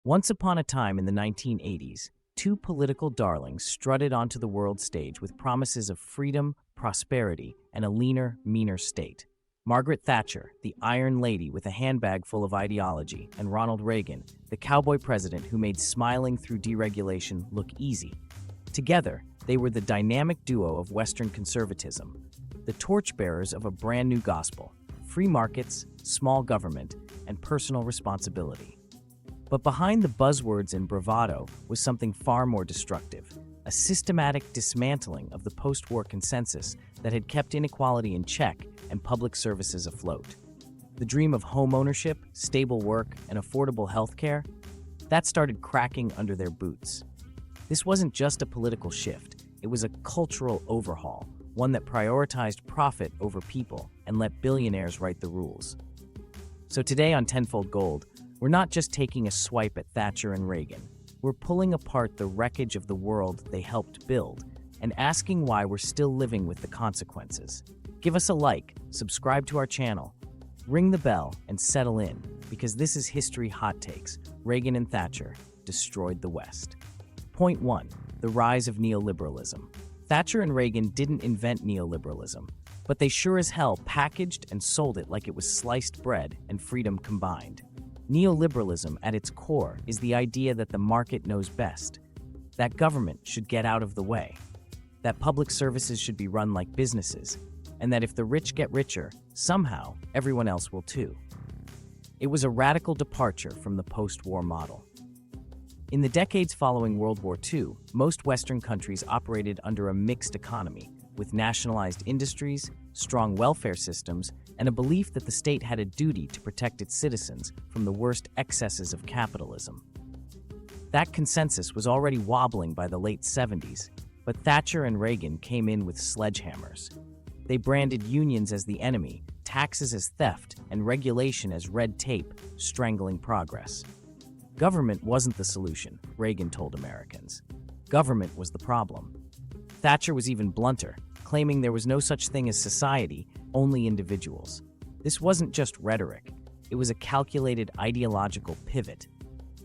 Once upon a time in the 1980s, two political darlings strutted onto the world stage with promises of freedom, prosperity, and a leaner, meaner state. Margaret Thatcher, the Iron Lady with a handbag full of ideology, and Ronald Reagan, the cowboy president who made smiling through deregulation look easy. Together, they were the dynamic duo of Western conservatism, the torchbearers of a brand new gospel: free markets, small government, and personal responsibility. But behind the buzzwords and bravado was something far more destructive: a systematic dismantling of the post-war consensus that had kept inequality in check and public services afloat. The dream of home ownership, stable work, and affordable health care, that started cracking under their boots. This wasn't just a political shift, it was a cultural overhaul, one that prioritized profit over people and let billionaires write the rules. So today on Tenfold Gold, we're not just taking a swipe at Thatcher and Reagan. We're pulling apart the wreckage of the world they helped build and asking why we're still living with the consequences. Give us a like, subscribe to our channel, ring the bell, and settle in, because this is History Hot Takes. Reagan and Thatcher destroyed the West. Point 1. The rise of neoliberalism. Thatcher and Reagan didn't invent neoliberalism, but they sure as hell packaged and sold it like it was sliced bread and freedom combined. Neoliberalism, at its core, is the idea that the market knows best, that government should get out of the way, that public services should be run like businesses, and that if the rich get richer, somehow everyone else will too. It was a radical departure from the post-war model. In the decades following World War II, most Western countries operated under a mixed economy, with nationalized industries, strong welfare systems, and a belief that the state had a duty to protect its citizens from the worst excesses of capitalism. That consensus was already wobbling by the late 70s, but Thatcher and Reagan came in with sledgehammers. They branded unions as the enemy, taxes as theft, and regulation as red tape, strangling progress. Government wasn't the solution, Reagan told Americans. Government was the problem. Thatcher was even blunter, claiming there was no such thing as society, only individuals. This wasn't just rhetoric, it was a calculated ideological pivot.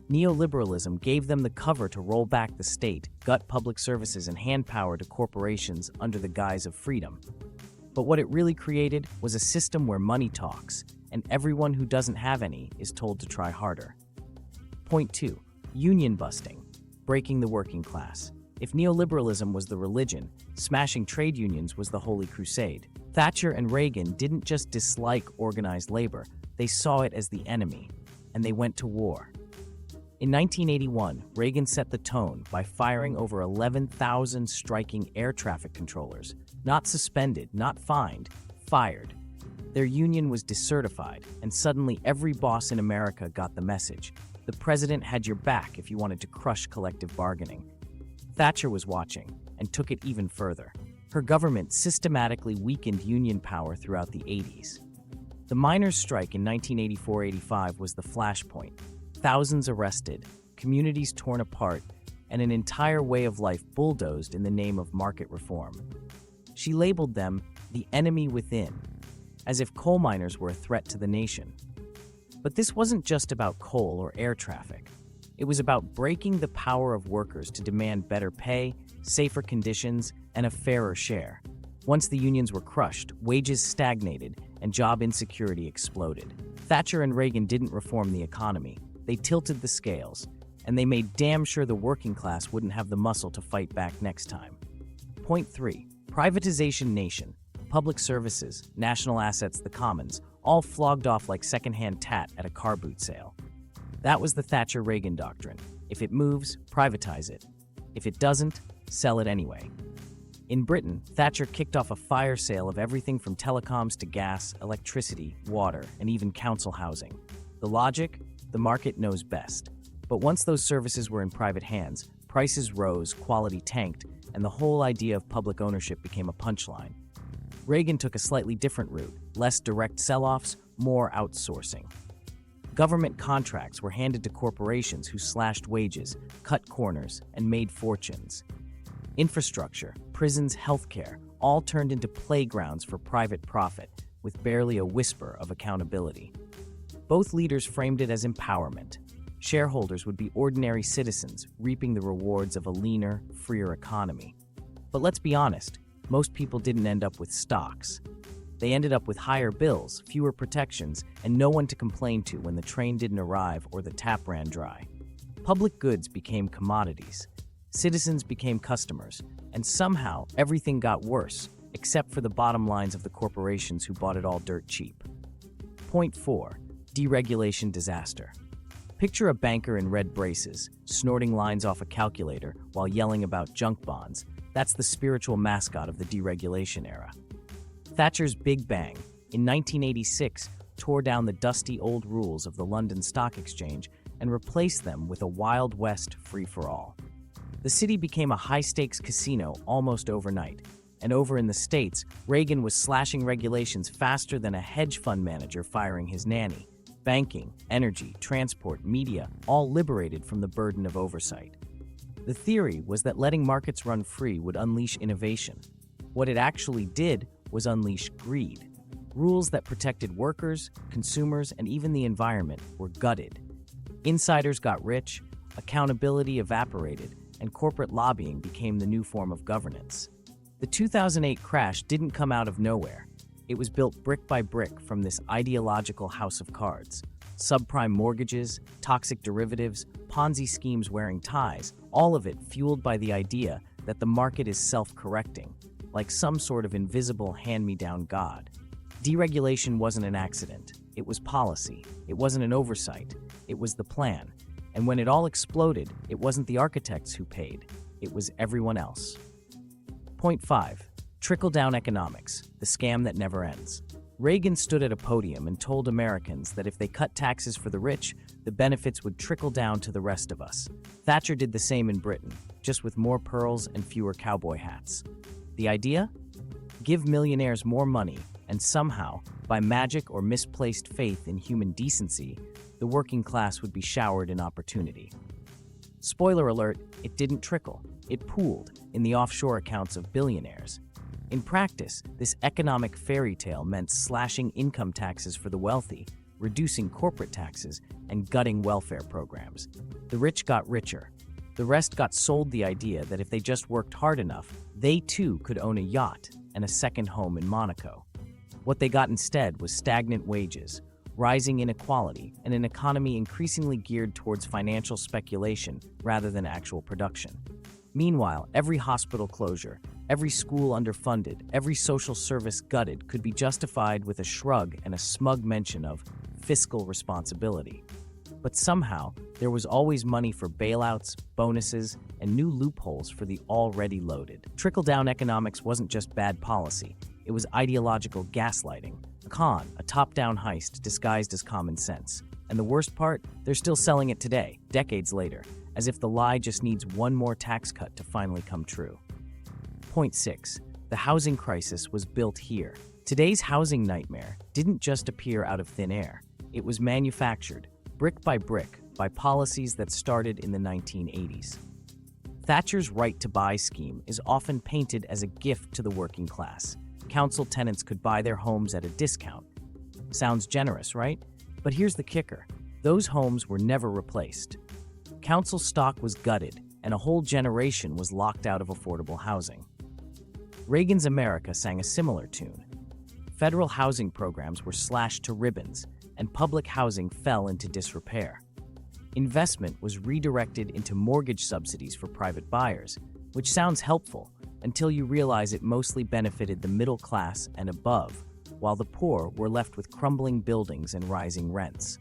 Neoliberalism gave them the cover to roll back the state, gut public services, and hand power to corporations under the guise of freedom. But what it really created was a system where money talks, and everyone who doesn't have any is told to try harder. Point 2. Union busting. Breaking the working class. If neoliberalism was the religion, smashing trade unions was the holy crusade. Thatcher and Reagan didn't just dislike organized labor, they saw it as the enemy, and they went to war. In 1981, Reagan set the tone by firing over 11,000 striking air traffic controllers. Not suspended, not fined, fired. Their union was decertified, and suddenly every boss in America got the message. The president had your back if you wanted to crush collective bargaining. Thatcher was watching, and took it even further. Her government systematically weakened union power throughout the 80s. The miners' strike in 1984-85 was the flashpoint. Thousands arrested, communities torn apart, and an entire way of life bulldozed in the name of market reform. She labeled them the enemy within, as if coal miners were a threat to the nation. But this wasn't just about coal or air traffic. It was about breaking the power of workers to demand better pay, safer conditions, and a fairer share. Once the unions were crushed, wages stagnated, and job insecurity exploded. Thatcher and Reagan didn't reform the economy. They tilted the scales, and they made damn sure the working class wouldn't have the muscle to fight back next time. Point 3. Privatization nation. Public services, national assets, the commons, all flogged off like secondhand tat at a car boot sale. That was the Thatcher-Reagan doctrine. If it moves, privatize it. If it doesn't, sell it anyway. In Britain, Thatcher kicked off a fire sale of everything from telecoms to gas, electricity, water, and even council housing. The logic? The market knows best. But once those services were in private hands, prices rose, quality tanked, and the whole idea of public ownership became a punchline. Reagan took a slightly different route: less direct sell-offs, more outsourcing. Government contracts were handed to corporations who slashed wages, cut corners, and made fortunes. Infrastructure, prisons, healthcare, all turned into playgrounds for private profit, with barely a whisper of accountability. Both leaders framed it as empowerment. Shareholders would be ordinary citizens, reaping the rewards of a leaner, freer economy. But let's be honest, most people didn't end up with stocks. They ended up with higher bills, fewer protections, and no one to complain to when the train didn't arrive or the tap ran dry. Public goods became commodities. Citizens became customers, and somehow everything got worse, except for the bottom lines of the corporations who bought it all dirt cheap. Point 4. Deregulation disaster. Picture a banker in red braces, snorting lines off a calculator while yelling about junk bonds. That's the spiritual mascot of the deregulation era. Thatcher's Big Bang, in 1986, tore down the dusty old rules of the London Stock Exchange and replaced them with a Wild West free-for-all. The city became a high-stakes casino almost overnight, and over in the States, Reagan was slashing regulations faster than a hedge fund manager firing his nanny. Banking, energy, transport, media, all liberated from the burden of oversight. The theory was that letting markets run free would unleash innovation. What it actually did was unleash greed. Rules that protected workers, consumers, and even the environment were gutted. Insiders got rich, accountability evaporated, and corporate lobbying became the new form of governance. The 2008 crash didn't come out of nowhere. It was built brick by brick from this ideological house of cards. Subprime mortgages, toxic derivatives, Ponzi schemes wearing ties, all of it fueled by the idea that the market is self-correcting, like some sort of invisible hand-me-down god. Deregulation wasn't an accident. It was policy. It wasn't an oversight. It was the plan. And when it all exploded, it wasn't the architects who paid. It was everyone else. Point 5. Trickle-down economics, the scam that never ends. Reagan stood at a podium and told Americans that if they cut taxes for the rich, the benefits would trickle down to the rest of us. Thatcher did the same in Britain, just with more pearls and fewer cowboy hats. The idea? Give millionaires more money, and somehow, by magic or misplaced faith in human decency, the working class would be showered in opportunity. Spoiler alert, it didn't trickle. It pooled in the offshore accounts of billionaires. In practice, this economic fairy tale meant slashing income taxes for the wealthy, reducing corporate taxes, and gutting welfare programs. The rich got richer. The rest got sold the idea that if they just worked hard enough, they too could own a yacht and a second home in Monaco. What they got instead was stagnant wages, rising inequality, and an economy increasingly geared towards financial speculation rather than actual production. Meanwhile, every hospital closure, every school underfunded, every social service gutted could be justified with a shrug and a smug mention of fiscal responsibility. But somehow, there was always money for bailouts, bonuses, and new loopholes for the already loaded. Trickle-down economics wasn't just bad policy, it was ideological gaslighting. A con, a top-down heist disguised as common sense. And the worst part, they're still selling it today, decades later, as if the lie just needs one more tax cut to finally come true. Point 6. The housing crisis was built here. Today's housing nightmare didn't just appear out of thin air. It was manufactured, brick, by policies that started in the 1980s. Thatcher's right-to-buy scheme is often painted as a gift to the working class. Council tenants could buy their homes at a discount. Sounds generous, right? But here's the kicker. Those homes were never replaced. Council stock was gutted, and a whole generation was locked out of affordable housing. Reagan's America sang a similar tune. Federal housing programs were slashed to ribbons, and public housing fell into disrepair. Investment was redirected into mortgage subsidies for private buyers, which sounds helpful until you realize it mostly benefited the middle class and above, while the poor were left with crumbling buildings and rising rents.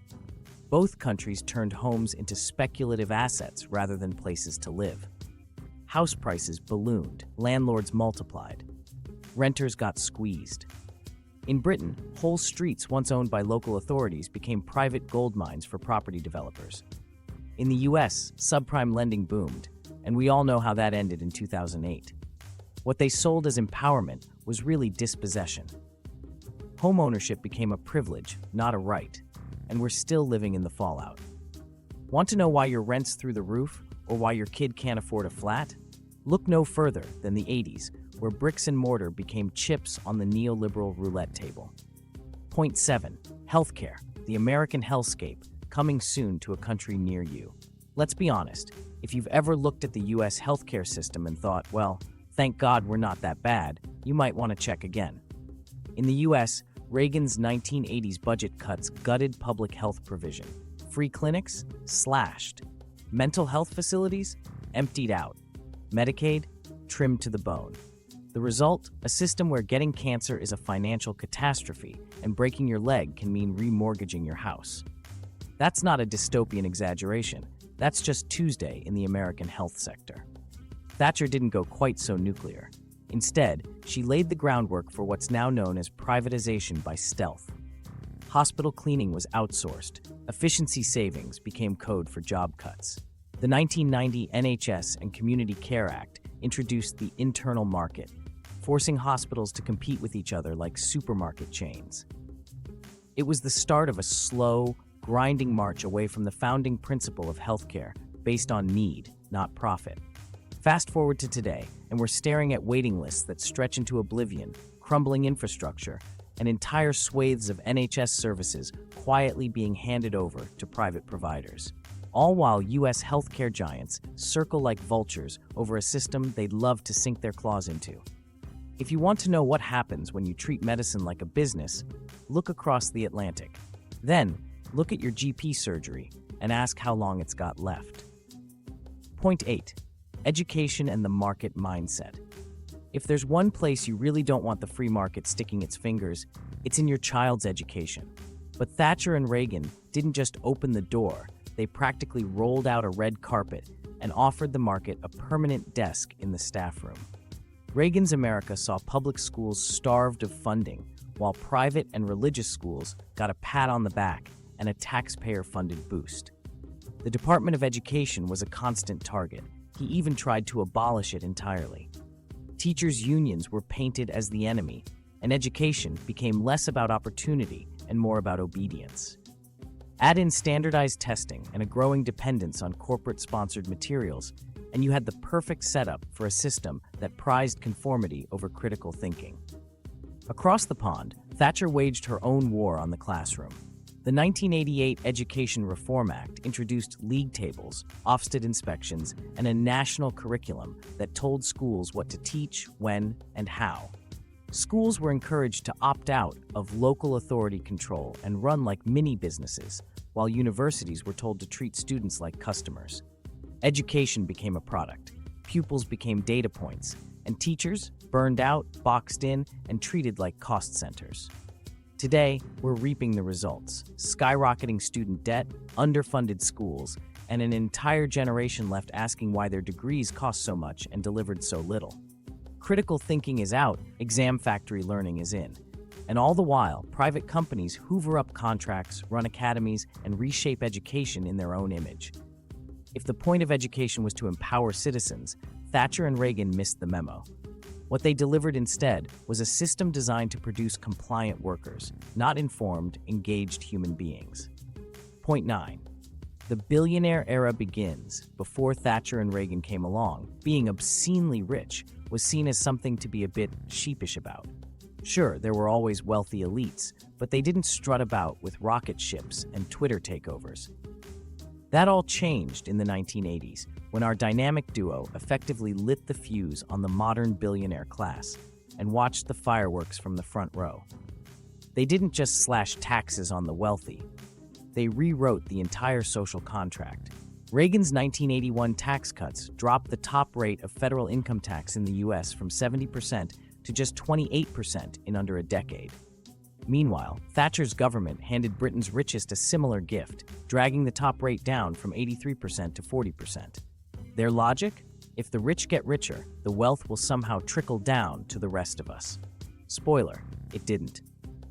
Both countries turned homes into speculative assets rather than places to live. House prices ballooned, landlords multiplied. Renters got squeezed. In Britain, whole streets once owned by local authorities became private gold mines for property developers. In the US, subprime lending boomed, and we all know how that ended in 2008. What they sold as empowerment was really dispossession. Homeownership became a privilege, not a right, and we're still living in the fallout. Want to know why your rent's through the roof, or why your kid can't afford a flat? Look no further than the 80s, where bricks and mortar became chips on the neoliberal roulette table. Point 7. Healthcare, the American hellscape, coming soon to a country near you. Let's be honest, if you've ever looked at the US healthcare system and thought, well, thank God we're not that bad, you might want to check again. In the US, Reagan's 1980s budget cuts gutted public health provision. Free clinics? Slashed. Mental health facilities? Emptied out. Medicaid? Trimmed to the bone. The result? A system where getting cancer is a financial catastrophe and breaking your leg can mean remortgaging your house. That's not a dystopian exaggeration. That's just Tuesday in the American health sector. Thatcher didn't go quite so nuclear. Instead, she laid the groundwork for what's now known as privatization by stealth. Hospital cleaning was outsourced. Efficiency savings became code for job cuts. The 1990 NHS and Community Care Act introduced the internal market, forcing hospitals to compete with each other like supermarket chains. It was the start of a slow, grinding march away from the founding principle of healthcare, based on need, not profit. Fast forward to today, and we're staring at waiting lists that stretch into oblivion, crumbling infrastructure, and entire swathes of NHS services quietly being handed over to private providers. All while U.S. healthcare giants circle like vultures over a system they'd love to sink their claws into. If you want to know what happens when you treat medicine like a business, look across the Atlantic. Then, look at your GP surgery and ask how long it's got left. Point 8. Education and the market mindset. If there's one place you really don't want the free market sticking its fingers, it's in your child's education. But Thatcher and Reagan didn't just open the door, they practically rolled out a red carpet and offered the market a permanent desk in the staff room. Reagan's America saw public schools starved of funding, while private and religious schools got a pat on the back and a taxpayer-funded boost. The Department of Education was a constant target. He even tried to abolish it entirely. Teachers' unions were painted as the enemy, and education became less about opportunity and more about obedience. Add in standardized testing and a growing dependence on corporate-sponsored materials, and you had the perfect setup for a system that prized conformity over critical thinking. Across the pond, Thatcher waged her own war on the classroom. The 1988 Education Reform Act introduced league tables, Ofsted inspections, and a national curriculum that told schools what to teach, when, and how. Schools were encouraged to opt out of local authority control and run like mini-businesses, while universities were told to treat students like customers. Education became a product, pupils became data points, and teachers, burned out, boxed in, and treated like cost centers. Today, we're reaping the results: skyrocketing student debt, underfunded schools, and an entire generation left asking why their degrees cost so much and delivered so little. Critical thinking is out, exam factory learning is in. And all the while, private companies hoover up contracts, run academies, and reshape education in their own image. If the point of education was to empower citizens, Thatcher and Reagan missed the memo. What they delivered instead was a system designed to produce compliant workers, not informed, engaged human beings. Point 9. The billionaire era begins. Before Thatcher and Reagan came along, being obscenely rich was seen as something to be a bit sheepish about. Sure, there were always wealthy elites, but they didn't strut about with rocket ships and Twitter takeovers. That all changed in the 1980s, when our dynamic duo effectively lit the fuse on the modern billionaire class and watched the fireworks from the front row. They didn't just slash taxes on the wealthy. They rewrote the entire social contract. Reagan's 1981 tax cuts dropped the top rate of federal income tax in the U.S. from 70% to just 28% in under a decade. Meanwhile, Thatcher's government handed Britain's richest a similar gift, dragging the top rate down from 83% to 40%. Their logic? If the rich get richer, the wealth will somehow trickle down to the rest of us. Spoiler, it didn't.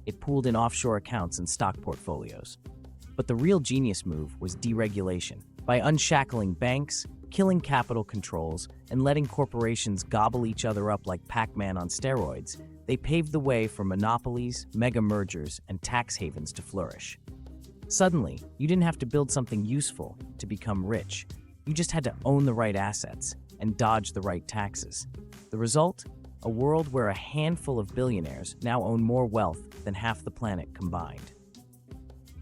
It pooled in offshore accounts and stock portfolios. But the real genius move was deregulation. By unshackling banks, killing capital controls, and letting corporations gobble each other up like Pac-Man on steroids, they paved the way for monopolies, mega mergers, and tax havens to flourish. Suddenly, you didn't have to build something useful to become rich. You just had to own the right assets and dodge the right taxes. The result? A world where a handful of billionaires now own more wealth than half the planet combined.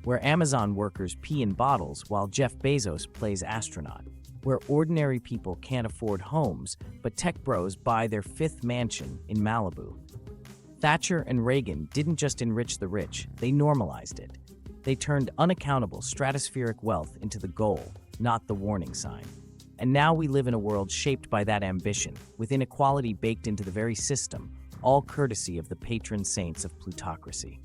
where Amazon workers pee in bottles while Jeff Bezos plays astronaut, where ordinary people can't afford homes, but tech bros buy their fifth mansion in Malibu. Thatcher and Reagan didn't just enrich the rich, they normalized it. They turned unaccountable stratospheric wealth into the goal, not the warning sign. And now we live in a world shaped by that ambition, with inequality baked into the very system, all courtesy of the patron saints of plutocracy.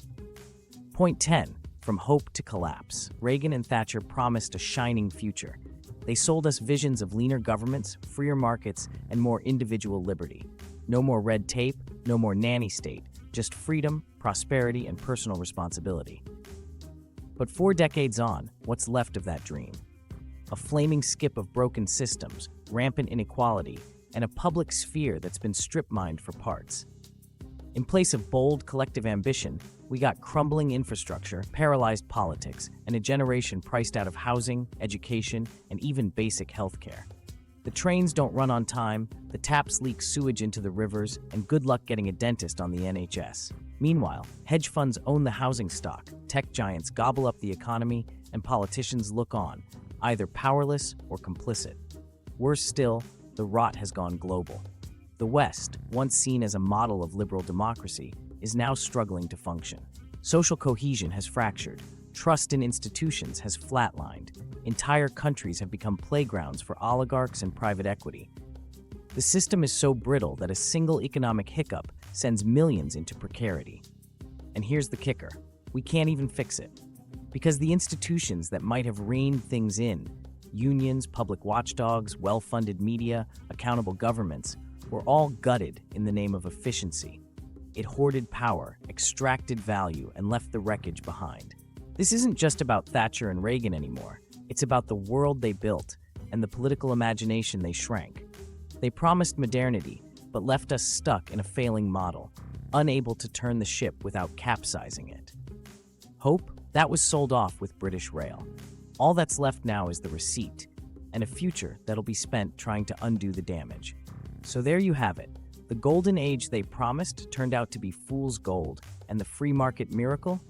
Point 10. From hope to collapse. Reagan and Thatcher promised a shining future. They sold us visions of leaner governments, freer markets, and more individual liberty. No more red tape, no more nanny state, just freedom, prosperity, and personal responsibility. But 4 decades on, what's left of that dream? A flaming skip of broken systems, rampant inequality, and a public sphere that's been strip-mined for parts. In place of bold collective ambition, we got crumbling infrastructure, paralyzed politics, and a generation priced out of housing, education, and even basic healthcare. The trains don't run on time, the taps leak sewage into the rivers, and good luck getting a dentist on the NHS. Meanwhile, hedge funds own the housing stock, tech giants gobble up the economy, and politicians look on, either powerless or complicit. Worse still, the rot has gone global. The West, once seen as a model of liberal democracy, is now struggling to function. Social cohesion has fractured, trust in institutions has flatlined, entire countries have become playgrounds for oligarchs and private equity. The system is so brittle that a single economic hiccup sends millions into precarity. And here's the kicker: we can't even fix it. Because the institutions that might have reined things in, unions, public watchdogs, well-funded media, accountable governments, were all gutted in the name of efficiency. It hoarded power, extracted value, and left the wreckage behind. This isn't just about Thatcher and Reagan anymore. It's about the world they built and the political imagination they shrank. They promised modernity, but left us stuck in a failing model, unable to turn the ship without capsizing it. Hope? That was sold off with British Rail. All that's left now is the receipt, and a future that'll be spent trying to undo the damage. So there you have it. The golden age they promised turned out to be fool's gold, and the free market miracle?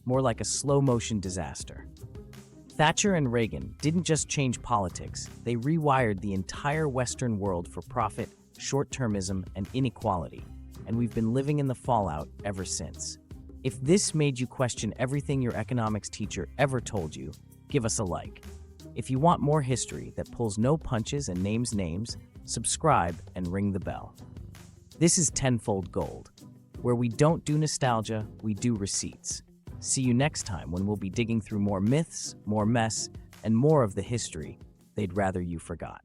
More like a slow-motion disaster. Thatcher and Reagan didn't just change politics, they rewired the entire Western world for profit, short-termism, and inequality, and we've been living in the fallout ever since. If this made you question everything your economics teacher ever told you, give us a like. If you want more history that pulls no punches and names names, subscribe and ring the bell. This is Tenfold Gold, where we don't do nostalgia, we do receipts. See you next time when we'll be digging through more myths, more mess, and more of the history they'd rather you forgot.